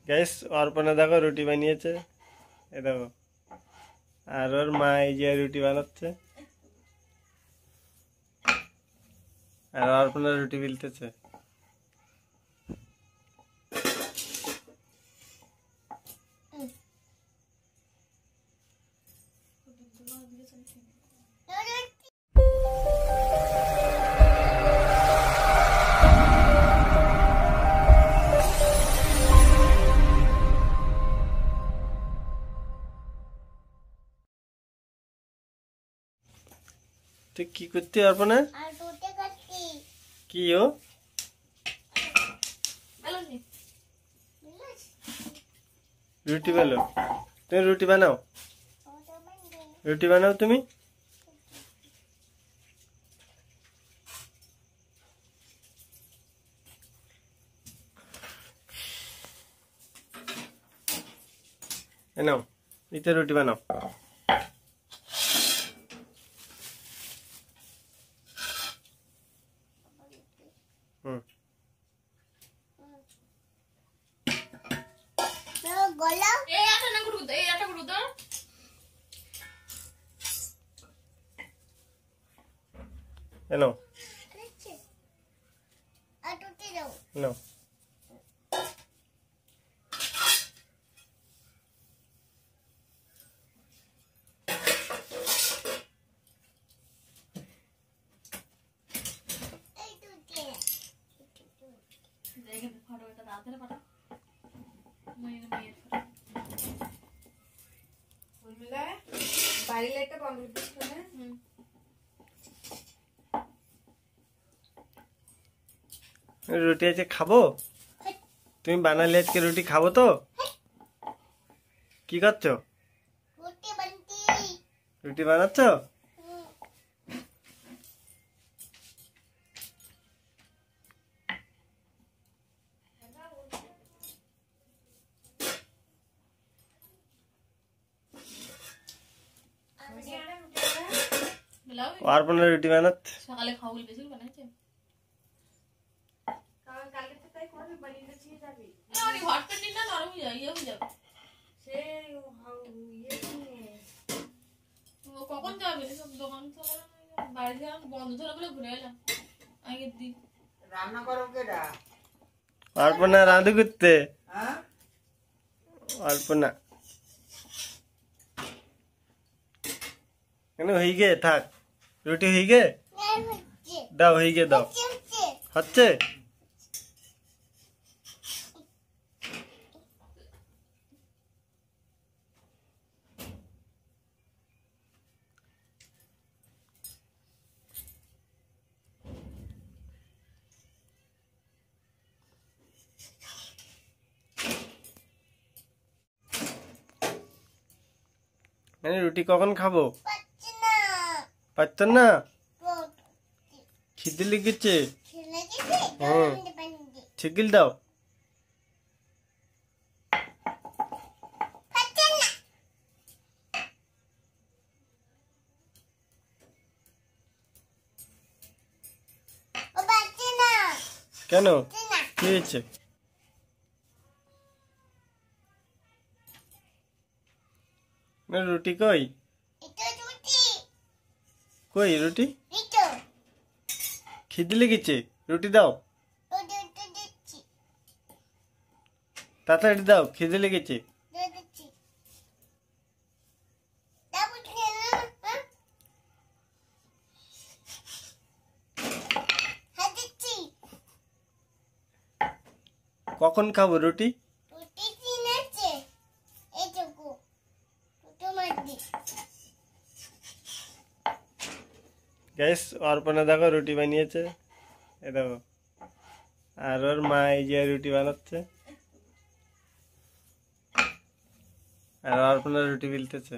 Guys Arpana দেখো রুটি বানিয়েছে, এ দেখো। আর ওর মা এই যে রুটি বানাচ্ছে, আর অর্পণা রুটি বেলতেছে। তুই কি করতে অর্পণা? কি ও রুটি বেলো? তুমি রুটি বানাও, রুটি বানাও তুমি। নাও ইতে রুটি বানাও। নাও নাও রুটি আজকে খাবো? তুমি বানালে আজকে রুটি খাবো তো? কি করছো? রুটি বানাচ্ছ? অর্পণা রুটি বানাচ্ছে। সকালে খাও বলে বেশি বানাইছে। কখন যাবে সব দোকান বাড়ি বন্ধ ধরে বলে ঘুরে এলাম আগের দিন। রান্না করো কেডা? অর্পণা রাঁধু করতে। অর্পণা কেন হয়ে গে থাক, রুটি হয়ে গে দাও, হয়ে গে দাও। হচ্ছে রুটি কখন খাবো? পাচ্ছ না? খিদে লেগেছে? ছিকিল দাও। কেন কি হয়েছে? রুটি কই? কই রুটি? খিদে লেগেছে, রুটি দাও তাড়াতাড়ি দাও, খিদে লেগেছে। কখন খাবো রুটি? গাইস অর্পণা দেখো রুটি বানিয়েছে, এ দেখো। আর ওর মা এই যে রুটি বানাচ্ছে, আর অর্পণা রুটি বেলতেছে।